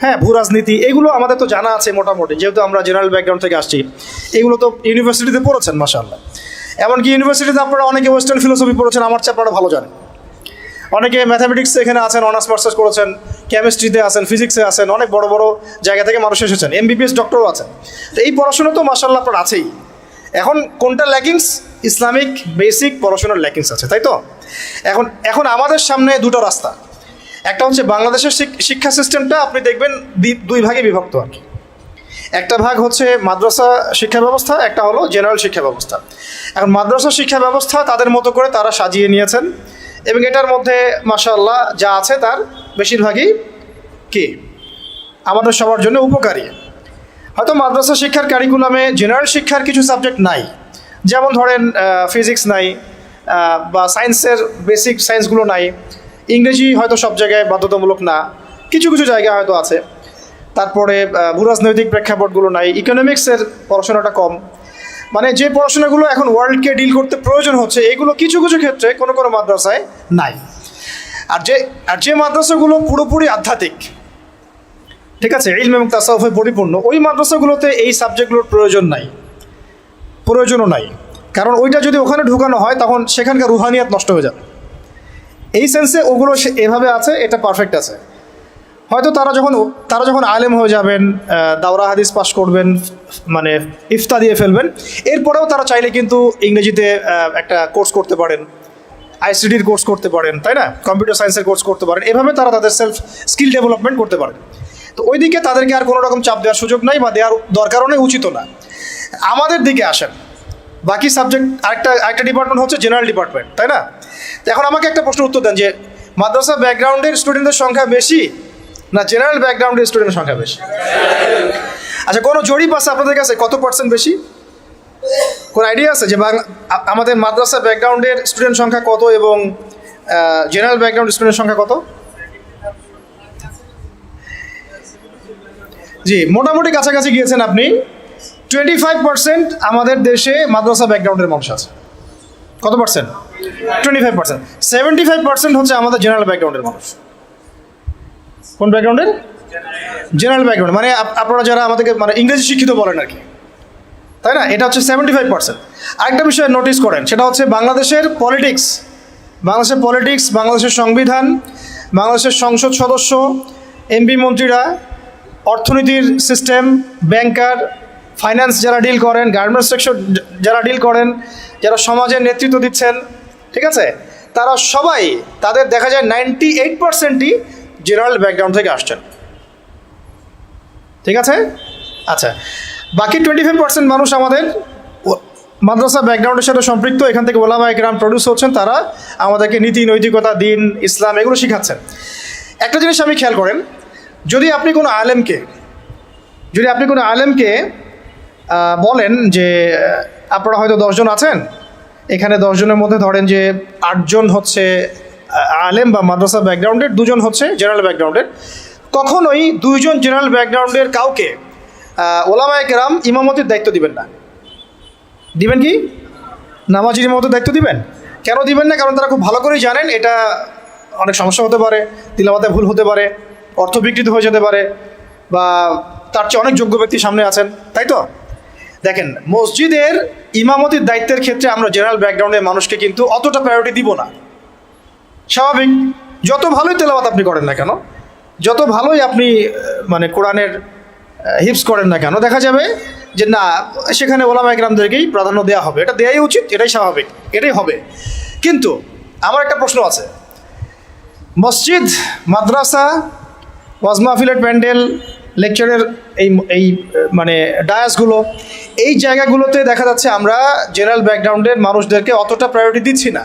হ্যাঁ, ভূরাজনীতি, এগুলো আমাদের তো জানা আছে মোটামুটি, যেহেতু আমরা জেনারেল ব্যাকগ্রাউন্ড থেকে আসছি। এগুলো তো ইউনিভার্সিটিতে পড়েছেন মাশাআল্লাহ। এমনকি ইউনিভার্সিটিতে আপনারা অনেকে ওয়েস্টার্ন ফিলোসফি পড়েছেন, আমার চেয়ে আপনারা ভালো জানেন। অনেকে ম্যাথামেটিক্সে এখানে আছেন, অনার্স মাস্টার্স করেছেন, কেমিস্ট্রিতে আছেন, ফিজিক্সে আছেন, অনেক বড় বড় জায়গা থেকে মানুষ এসেছেন, MBBS ডক্টরও আছেন। তো এই পড়াশোনা তো মাশাআল্লাহ আপনার আছেই। এখন কোনটা ল্যাকিংস? ইসলামিক বেসিক পড়াশোনার ল্যাকিংস আছে, তাই তো? এখন আমাদের সামনে দুটো রাস্তা। একটা হচ্ছে বাংলাদেশের শিক্ষা সিস্টেমটা আপনি দেখবেন 2 ভাগে বিভক্ত আর কি। একটা ভাগ হচ্ছে মাদ্রাসা শিক্ষা ব্যবস্থা, একটা হলো জেনারেল শিক্ষা ব্যবস্থা। এখন মাদ্রাসা শিক্ষা ব্যবস্থা তাদের মতো করে তারা সাজিয়ে নিয়েছেন, এবং এটার মধ্যে মাশাআল্লাহ যা আছে তার বেশিরভাগই কি আমাদের সবার জন্য উপকারী। হয়তো মাদ্রাসা শিক্ষার কারিকুলামে জেনারেল শিক্ষার কিছু সাবজেক্ট নাই, যেমন ধরেন ফিজিক্স নাই, বা সায়েন্সের বেসিক সায়েন্সগুলো নাই, ইংরেজি হয়তো সব জায়গায় বাধ্যতামূলক না, কিছু কিছু জায়গায় হয়তো আছে, তারপরে ভূরাজনৈতিক প্রেক্ষাপটগুলো নাই, ইকোনমিক্সের পড়াশোনাটা কম। মানে যে পড়াশোনাগুলো এখন ওয়ার্ল্ডকে ডিল করতে প্রয়োজন হচ্ছে, এগুলো কিছু কিছু ক্ষেত্রে কোনো কোনো মাদ্রাসায় নাই। আর যে মাদ্রাসাগুলো পুরোপুরি আধ্যাত্মিক, ঠিক আছে, ইলম এবং তাসাউফে পরিপূর্ণ, ওই মাদ্রাসাগুলোতে এই সাবজেক্টগুলোর প্রয়োজনও নাই। কারণ ওইটা যদি ওখানে ঢুকানো হয় তখন সেখানকার রুহানিয়াত নষ্ট হয়ে যাবে। এই সেন্সে ওগুলো এভাবে আছে, এটা পারফেক্ট আছে। হয়তো তারা যখন আলেম হয়ে যাবেন, দাওরা হাদিস পাশ করবেন, মানে ইফতা দিয়ে ফেলবেন, এরপরেও তারা চাইলে কিন্তু ইংরেজিতে একটা কোর্স করতে পারেন, ICTর কোর্স করতে পারেন, তাই না, কম্পিউটার সায়েন্সের কোর্স করতে পারেন। এভাবে তারা তাদের সেলফ স্কিল ডেভেলপমেন্ট করতে পারেন। তো ওই দিকে তাদেরকে আর কোনো রকম চাপ দেওয়ার সুযোগ নাই, বা দেওয়ার দরকারও নেই, উচিতও না। আমাদের দিকে আসেন, বাকি সাবজেক্ট আরেকটা ডিপার্টমেন্ট হচ্ছে জেনারেল ডিপার্টমেন্ট, তাই না? তো এখন আমাকে একটা প্রশ্ন উত্তর দেন যে মাদ্রাসা ব্যাকগ্রাউন্ডের স্টুডেন্টদের সংখ্যা বেশি না জেনারেল ব্যাকগ্রাউন্ডের স্টুডেন্টের সংখ্যা বেশি? আচ্ছা, কোনো জরিপ আছে আপনাদের কাছে কত % বেশি? কোনো আইডিয়া আছে যে আমাদের মাদ্রাসা ব্যাকগ্রাউন্ডের স্টুডেন্ট সংখ্যা কত এবং জেনারেল ব্যাকগ্রাউন্ড স্টুডেন্টের সংখ্যা কত? জি, মোটামুটি কাছাকাছি গিয়েছেন আপনি। 25% আমাদের দেশে মাদ্রাসা ব্যাকগ্রাউন্ডের মানুষ আছে। কত পার্সেন্ট? 25%। 75% হচ্ছে আমাদের জেনারেল ব্যাকগ্রাউন্ডের মানুষ। কোন ব্যাকগ্রাউন্ডের? জেনারেল ব্যাকগ্রাউন্ড, মানে আপনারা যারা আমাদেরকে মানে ইংরেজি শিক্ষিত বলেন আর কি, তাই না? এটা হচ্ছে 75%। আরেকটা বিষয় নোটিস করেন, সেটা হচ্ছে বাংলাদেশের পলিটিক্স, বাংলাদেশের সংবিধান, বাংলাদেশের সংসদ সদস্য, MP মন্ত্রীরা, অর্থনীতির সিস্টেম, ব্যাংকার, ফাইন্যান্স যারা ডিল করেন, গার্মেন্টস সেক্টর যারা ডিল করেন, যারা সমাজের নেতৃত্ব দিচ্ছেন, ঠিক আছে, তারা সবাই, তাদের দেখা যায় 98%ই জেনারেল ব্যাকগ্রাউন্ড থেকে আসছেন। ঠিক আছে, আচ্ছা, বাকি 25% মানুষ আমাদের মাদ্রাসা ব্যাকগ্রাউন্ডের সাথে সম্পৃক্ত, এখান থেকে ওলামায়ে কেরাম প্রডিউস হচ্ছেন, তারা আমাদেরকে নীতি নৈতিকতা, দিন, ইসলাম এগুলো শিখাচ্ছেন। একটা জিনিস আমি খেয়াল করেন, যদি আপনি কোনো আলেমকে বলেন যে আপনারা হয়তো 10 জন আছেন, এখানে 10 জনের মধ্যে ধরেন যে 8 জন হচ্ছে আলেম বা মাদ্রাসা ব্যাকগ্রাউন্ডের, 2 জন হচ্ছে জেনারেল ব্যাকগ্রাউন্ডের, কখনোই 2 জন জেনারেল ব্যাকগ্রাউন্ডের কাউকে ওলামায়ে কেরাম ইমামতির দায়িত্ব দিবেন না। দিবেন কি? নামাজির ইমামতির দায়িত্ব দিবেন? কেন দিবেন না? কারণ তারা খুব ভালো করেই জানেন এটা অনেক সমস্যা হতে পারে, তিলাওয়াতে ভুল হতে পারে, অর্থ বিকৃত হয়ে যেতে পারে, বা তার চেয়ে অনেক যোগ্য ব্যক্তি সামনে আছেন, তাই তো? দেখেন, মসজিদের ইমামতির দায়িত্বের ক্ষেত্রে আমরা জেনারেল ব্যাকগ্রাউন্ডের মানুষকে কিন্তু অতটা প্রায়োরিটি দিব না। স্বাভাবিক, যত ভালোই তেলাওয়াত আপনি করেন না কেন, যত ভালোই আপনি মানে কোরআনের হিফজ করেন না কেন, দেখা যাবে যে না, সেখানে ওলামায়ে কেরামদেরকেই প্রাধান্য দেওয়া হবে। এটা দেওয়াই উচিত, এটাই স্বাভাবিক, এটাই হবে। কিন্তু আমার একটা প্রশ্ন আছে, মসজিদ, মাদ্রাসা, ওয়াজ মাহফিলের প্যান্ডেল, লেকচারের এই মানে ডায়াসগুলো, এই জায়গাগুলোতে দেখা যাচ্ছে আমরা জেনারেল ব্যাকগ্রাউন্ডের মানুষদেরকে অতটা প্রায়োরিটি দিচ্ছি না,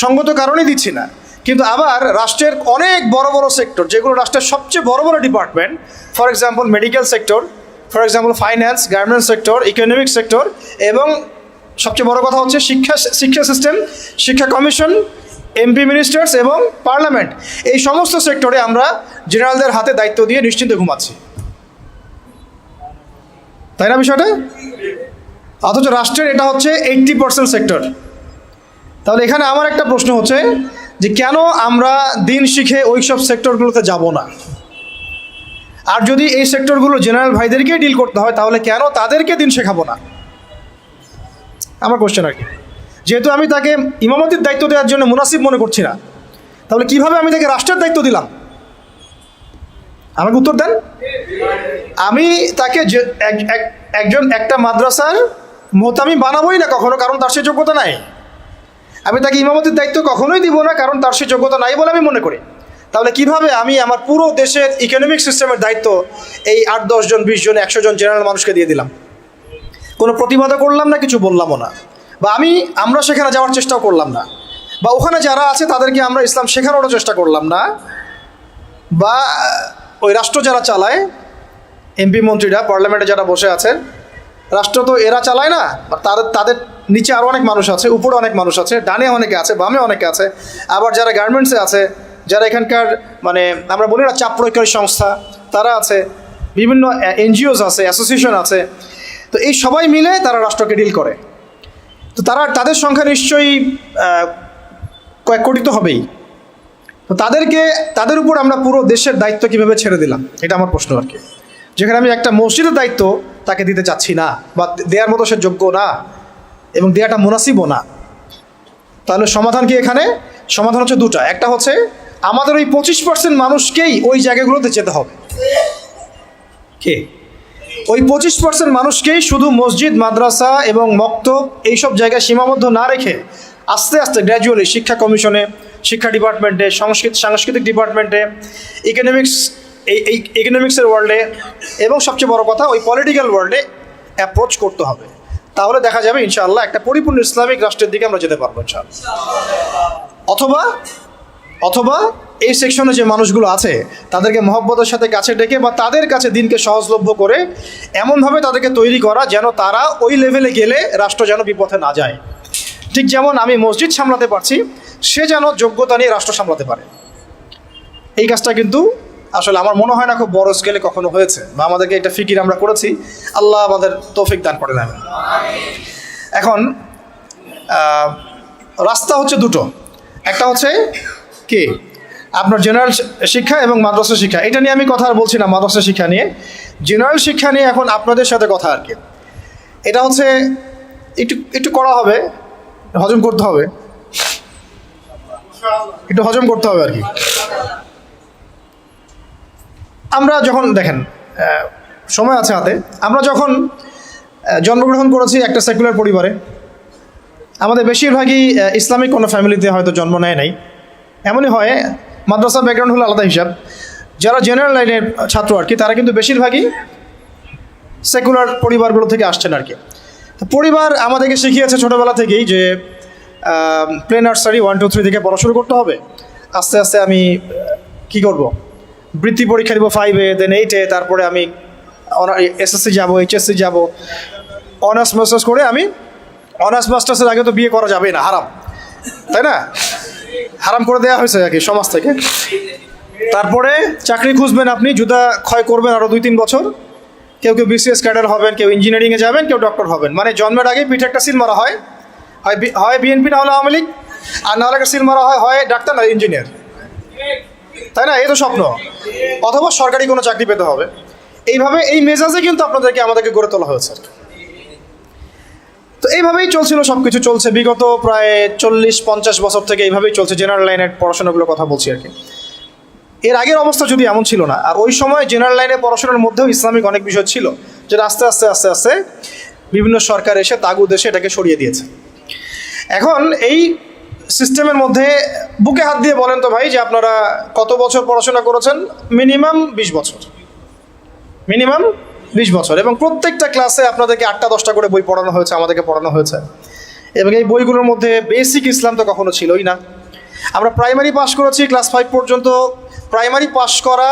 সঙ্গত কারণেই দিচ্ছি না। কিন্তু আবার রাষ্ট্রের অনেক বড় বড় সেক্টর, যেগুলো রাষ্ট্রের সবচেয়ে বড় বড় department, for example medical sector, for example finance, garments sector, economic sector, এবং সবচেয়ে বড় কথা হচ্ছে শিক্ষা সিস্টেম, শিক্ষা কমিশন, এমপি মিনিস্টার্স এবং পার্লামেন্ট, এই সমস্ত সেক্টরে আমরা জেনারেলদের হাতে দায়িত্ব দিয়ে নিশ্চিন্তে ঘুমাচ্ছি, তাই না বিষয়টা? অথচ রাষ্ট্রের এটা হচ্ছে 80% সেক্টর। তাহলে এখানে আমার একটা প্রশ্ন হচ্ছে যে কেন আমরা দিন শিখে ওই সব সেক্টরগুলোতে যাব না? আর যদি এই সেক্টরগুলো জেনারেল ভাইদেরকেই ডিল করতে হয়, তাহলে কেন তাদেরকে দিন শেখাবো না? আমার কোশ্চেন আর কি। যেহেতু আমি তাকে ইমামতির দায়িত্ব দেওয়ার জন্য মুনাসিব মনে করছি না, তাহলে কিভাবে আমি তাকে রাষ্ট্রের দায়িত্ব দিলাম? আমাকে উত্তর দেন। আমি তাকে একটা মাদ্রাসার মোহতামিম বানাবোই না কখনো, কারণ তার সে যোগ্যতা নাই। আমি তাকে ইমামতির দায়িত্ব কখনোই দিব না, কারণ তার সে যোগ্যতা নাই বলে আমি মনে করি। তাহলে কিভাবে আমি আমার পুরো দেশের ইকোনমিক সিস্টেমের দায়িত্ব এই 8-10 জন, 20 জন, 100 জন জেনারেল মানুষকে দিয়ে দিলাম? কোনো প্রতিবাদও করলাম না, কিছু বললামও না, বা আমরা সেখানে যাওয়ার চেষ্টাও করলাম না, বা ওখানে যারা আছে তাদেরকে আমরা ইসলাম শেখানোরও চেষ্টা করলাম না, বা ওই রাষ্ট্র যারা চালায়, এমপি মন্ত্রীরা, পার্লামেন্টে যারা বসে আছেন, রাষ্ট্র তো এরা চালায় না, তাদের নিচে আরও অনেক মানুষ আছে, উপরে অনেক মানুষ আছে, ডানে অনেকে আছে, বামে অনেকে আছে, আবার যারা গার্মেন্টসে আছে, যারা এখানকার মানে আমরা বলি না চাপ প্রয়োগকারী সংস্থা, তারা আছে, বিভিন্ন এনজিওস আছে, অ্যাসোসিয়েশন আছে। তো এই সবাই মিলে তারা রাষ্ট্রকে ডিল করে। তো তাদের সংখ্যা নিশ্চয়ই কয়েক কোটি তো হবেই। তো তাদের উপর আমরা পুরো দেশের দায়িত্ব কীভাবে ছেড়ে দিলাম, এটা আমার প্রশ্ন আর কি। যেখানে আমি একটা মসজিদের দায়িত্ব তাকে দিতে চাচ্ছি না, বা দেওয়ার মতো সে যোগ্য না, এবং দেওয়াটা মুনাসিবও না। তাহলে সমাধান কি এখানে? সমাধান হচ্ছে দুটা। একটা হচ্ছে আমাদের ওই 25% মানুষকেই ওই জায়গাগুলোতে যেতে হবে। কে? ওই 25% মানুষকেই শুধু মসজিদ, মাদ্রাসা এবং মক্তব এইসব জায়গায় সীমাবদ্ধ না রেখে আস্তে আস্তে গ্র্যাজুয়ালি শিক্ষা কমিশনে, শিক্ষা ডিপার্টমেন্টে, সাংস্কৃতিক ডিপার্টমেন্টে, ইকোনমিক্সের ওয়ার্ল্ডে, এবং সবচেয়ে বড় কথা ওই পলিটিক্যাল ওয়ার্ল্ডে অ্যাপ্রোচ করতে হবে। তাহলে দেখা যাবে ইনশাআল্লাহ একটা পরিপূর্ণ ইসলামিক রাষ্ট্রের দিকে আমরা যেতে পারবো ইনশাআল্লাহ। অথবা এই সেকশনে যে মানুষগুলো আছে তাদেরকে মহব্বতের সাথে কাছে ডেকে বা তাদের কাছে দিনকে সহজলভ্য করে এমনভাবে তাদেরকে তৈরি করা যেন তারা ওই লেভেলে গেলে রাষ্ট্র যেন বিপথে না যায়। ঠিক যেমন আমি মসজিদ সামলাতে পারছি, সে যেন যোগ্যতা নিয়ে রাষ্ট্র সামলাতে পারে। এই কাজটা কিন্তু আসলে আমার মনে হয় না খুব বড় স্কেলে কখনো হয়েছে, বা আমাদেরকে একটা ফিকির আমরা করেছি। আল্লাহ আমাদের তৌফিক দান করে নেন। এখন রাস্তা হচ্ছে দুটো। একটা হচ্ছে কি আপনার জেনারেল শিক্ষা এবং মাদ্রাসা শিক্ষা। এটা নিয়ে আমি কথা আর বলছি না, মাদ্রাসা শিক্ষা নিয়ে। জেনারেল শিক্ষা নিয়ে এখন আপনাদের সাথে কথা আর কি। এটা হচ্ছে একটু করা হবে, হজম করতে হবে, একটু হজম করতে হবে আর কি। আমরা যখন দেখেন সময় আছে হাতে। আমরা যখন জন্মগ্রহণ করেছি একটা সেকুলার পরিবারে, আমাদের বেশিরভাগই ইসলামিক কোনো ফ্যামিলিতে হয়তো জন্ম নেয় নাই। এমনই হয়, মাদ্রাসা ব্যাকগ্রাউন্ড হলো আলাদা হিসাব। যারা জেনারেল লাইনের ছাত্র আর কি, তারা কিন্তু বেশিরভাগই সেকুলার পরিবারগুলো থেকে আসছেন আর কি। পরিবার আমাদেরকে শিখিয়েছে ছোটোবেলা থেকেই যে প্লে নার্সারি 1 2 3 থেকে পড়া শুরু করতে হবে। আস্তে আস্তে আমি কি করব, বৃত্তি পরীক্ষা দিব 5-এ, দেন 8-এ, তারপরে আমি এসএসসি যাব, এইচএসসি যাব, অনার্স মাস্টার্স করে আমি অনার্স মাস্টার্সের আগে তো বিয়ে করা যাবে না, হারাম, তাই না? হারাম করে দেওয়া হয়েছে আর কি সমাজ থেকে। তারপরে চাকরি খুঁজবেন, আপনি জুতা ক্ষয় করবেন আরও 2-3 বছর। কেউ কেউ বিসিএস ক্যাডার হবেন, কেউ ইঞ্জিনিয়ারিংয়ে যাবেন, কেউ ডক্টর হবেন। মানে জন্মের আগেই পিঠে একটা সিল মারা হয়, হয় বিএনপি না হলে আওয়ামী লীগ, আর না হলে একটা সিল মারা হয় ডাক্তার না ইঞ্জিনিয়ার, তাই না? এই তো স্বপ্ন। অথবা সরকারি কোনো চাকরি পেতে হবে। এইভাবে এই মেজাজে কিন্তু আমাদেরকে গড়ে তোলা হয়েছে। তো এইভাবেই চলছিল, সব কিছু চলছে বিগত প্রায় 40-50 বছর থেকে এইভাবেই চলছে। জেনারেল লাইনের পড়াশোনাগুলোর কথা বলছি আর কি। এর আগের অবস্থা যদি এমন ছিল না, আর ওই সময় জেনারেল লাইনে পড়াশোনার মধ্যেও ইসলামিক অনেক বিষয় ছিল, যেটা আস্তে আস্তে আস্তে আস্তে বিভিন্ন সরকার এসে তাগুদ এসে এটাকে সরিয়ে দিয়েছে। এখন এই সিস্টেমের মধ্যে বুকে হাত দিয়ে বলেন তো ভাই, যে আপনারা কত বছর পড়াশোনা করেছেন? মিনিমাম 20 বছর, মিনিমাম 20 বছর। এবং প্রত্যেকটা ক্লাসে আপনাদেরকে 8টা-10টা করে বই পড়ানো হয়েছে, আমাদেরকে পড়ানো হয়েছে। এবং এই বইগুলোর মধ্যে বেসিক ইসলাম তো কখনো ছিলই না। আমরা প্রাইমারি পাস করেছি, ক্লাস 5 পর্যন্ত। প্রাইমারি পাস করা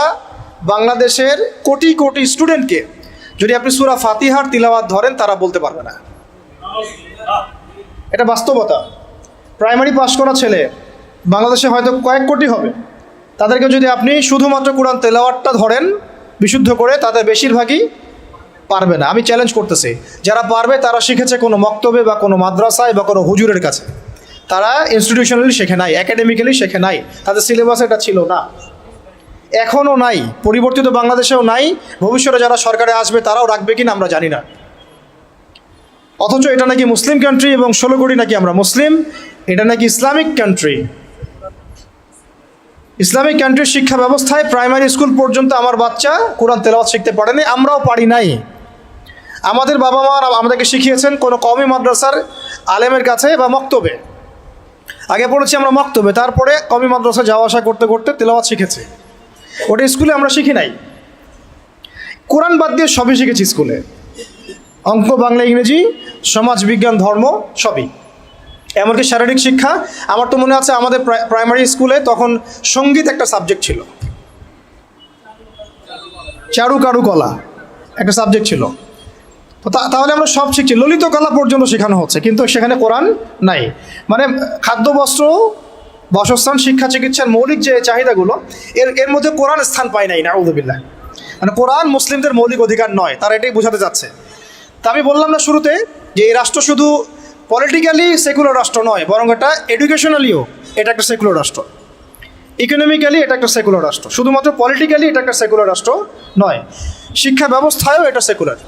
বাংলাদেশের কোটি কোটি স্টুডেন্টকে যদি আপনি সূরা ফাতিহার তিলাওয়াত ধরেন, তারা বলতে পারবে না। এটা বাস্তবতা। প্রাইমারি পাস করা ছেলে বাংলাদেশে হয়তো কয়েক কোটি হবে, তাদেরকে যদি আপনি শুধুমাত্র কোরআন তেলাওয়াতটা ধরেন বিশুদ্ধ করে, তাদের বেশিরভাগই পারবে না। আমি চ্যালেঞ্জ করতেছি, যারা পারবে তারা শিখেছে কোনো মক্তবে বা কোনো মাদ্রাসায় বা কোনো হুজুরের কাছে। তারা ইনস্টিটিউশনালি শেখে নাই, একাডেমিক্যালি শেখে নাই, তাদের সিলেবাসে এটা ছিল না, এখনও নাই, পরিবর্তিত বাংলাদেশেও নাই। ভবিষ্যতে যারা সরকারে আসবে তারাও রাখবে কিনা আমরা জানি না। অথচ এটা নাকি মুসলিম কান্ট্রি, এবং 16 কোটি নাকি আমরা মুসলিম। এটা নাকি ইসলামিক কান্ট্রি। ইসলামিক কান্ট্রির শিক্ষা ব্যবস্থায় প্রাইমারি স্কুল পর্যন্ত আমার বাচ্চা কোরআন তেলাওয়াত শিখতে পারেনি, আমরাও পারি নাই। আমাদের বাবা মা আমাদেরকে শিখিয়েছেন কোনো কওমি মাদ্রাসার আলেমের কাছে বা মক্তবে। আগে পড়েছি আমরা মক্তবে, তারপরে কওমি মাদ্রাসা যাওয়া আসা করতে করতে তেলাওয়াত শিখেছে। ওটা স্কুলে আমরা শিখি নাই। কোরআন বাদ দিয়ে সবই শিখেছি স্কুলে, অঙ্ক, বাংলা, ইংরেজি, সমাজ বিজ্ঞান, ধর্ম, সবই। এমনকি শারীরিক শিক্ষা। আমার তো মনে আছে আমাদের প্রাইমারি স্কুলে তখন সঙ্গীত একটা সাবজেক্ট ছিল, চারুকারুকলা একটা সাবজেক্ট ছিল। তো তাহলে আমরা সব শিখছি, ললিত কলা পর্যন্ত শেখানো হচ্ছে, কিন্তু সেখানে কোরআন নাই। মানে খাদ্য, বস্ত্র, বাসস্থান, শিক্ষা, চিকিৎসার মৌলিক যে চাহিদাগুলো, এর মধ্যে কোরআন স্থান পায় নাই, নাউযুবিল্লাহ। মানে কোরআন মুসলিমদের মৌলিক অধিকার নয়, তারা এটাই বোঝাতে যাচ্ছে। তা আমি বললাম না শুরুতে যে এই রাষ্ট্র শুধু পলিটিক্যালি সেকুলার রাষ্ট্র নয়, বরং এটা এডুকেশনালিও এটা একটা সেকুলার রাষ্ট্র, ইকোনমিক্যালি এটা একটা সেকুলার রাষ্ট্র। শুধুমাত্র পলিটিক্যালি এটা একটা সেকুলার রাষ্ট্র নয়, শিক্ষা ব্যবস্থায়ও এটা সেকুলার।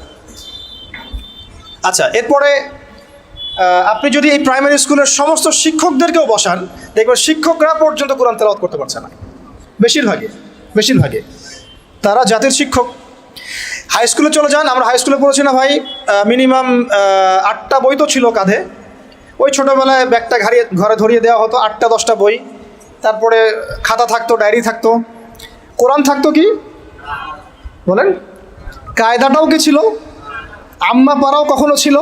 আচ্ছা, এরপরে আপনি যদি এই প্রাইমারি স্কুলের সমস্ত শিক্ষকদেরকেও বসান, দেখবেন শিক্ষকরা পর্যন্ত কোরআন তেলাওয়াত করতে পারছে না, বেশিরভাগে তারা জাতির শিক্ষক। হাই স্কুলে চলে যান, আমরা হাই স্কুলে পড়েছি না ভাই, মিনিমাম 8টা বই তো ছিল কাঁধে। ওই ছোটোবেলায় ব্যাগটা ঘরে ধরিয়ে দেওয়া হতো, 8টা-10টা বই, তারপরে খাতা থাকতো, ডায়েরি থাকতো। কোরআন থাকতো কি বলেন? কায়দাটাও কি ছিল? আম্মা পাড়াও কখনো ছিল?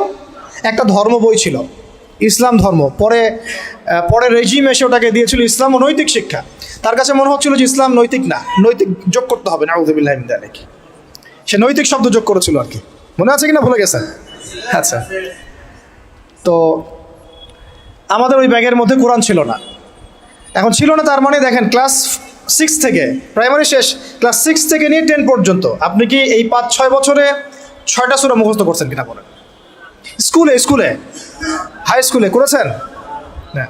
একটা ধর্ম বই ছিল, ইসলাম ধর্ম। পরে রেজিম এসে ওটাকে দিয়েছিল ইসলাম ও নৈতিক শিক্ষা। তার কাছে মনে হচ্ছিল যে ইসলাম নৈতিক না, নৈতিক যোগ করতে হবে, নাউযুবিল্লাহি মিন যালিক। সে নৈতিক শব্দ যোগ করেছিল আর কি, মনে আছে কিনা ভুলে গেছেন? আচ্ছা, তো আমাদের ওই ব্যাগের মধ্যে কোরআন ছিল না। এখন ছিল না তার মানে দেখেন, ক্লাস 6 থেকে, প্রাইমারি শেষ, ক্লাস 6 থেকে নিয়ে 10 পর্যন্ত আপনি কি এই 5-6 বছরে 6টা সূরা মুখস্থ করছেন কিনা বলেন? স্কুলে হাই স্কুলে করেছেন না?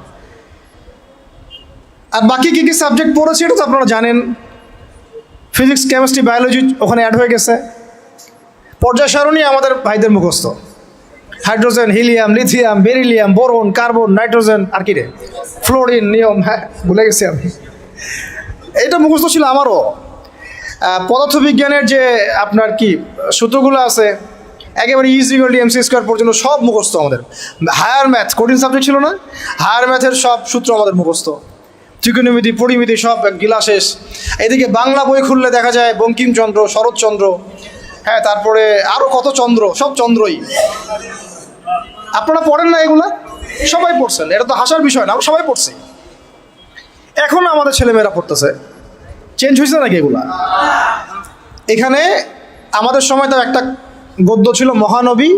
আর বাকি কী কী সাবজেক্ট পড়েছি এটা তো আপনারা জানেন। ফিজিক্স, কেমিস্ট্রি, বায়োলজি ওখানে অ্যাড হয়ে গেছে। পর্যায় সারণী আমাদের ভাইদের মুখস্থ, hydrogen, helium, lithium, beryllium, boron, carbon, nitrogen, আর কি রে, ফ্লোরিন, নিয়ম, হ্যাঁ ভুলে গেছি আমি। এটা মুখস্থ ছিল আমারও। পদার্থবিজ্ঞানের যে আপনার কি সূত্রগুলো আছে একেবারে E=mc² পর্যন্ত সব মুখস্থ আমাদের। হায়ার ম্যাথ কঠিন সাবজেক্ট ছিল না, হায়ার ম্যাথের সব সূত্র আমাদের মুখস্থ, ত্রিকোণমিতি পরিমিতি সব গিলা শেষ। এদিকে বাংলা বই খুললে দেখা যায় বঙ্কিমচন্দ্র, শরৎচন্দ্র, হ্যাঁ, তারপরে আরও কত চন্দ্র, সব চন্দ্রই। আপনারা পড়েন না এগুলা? সবাই পড়ছেন, এটা তো হাসার বিষয় না, আমরা সবাই পড়ছি। এখন আমাদের ছেলেমেয়েরা পড়তেছে, চেঞ্জ হয়েছে নাকি এগুলা? এখানে আমাদের সময় তো একটা গদ্য ছিল, মহানবী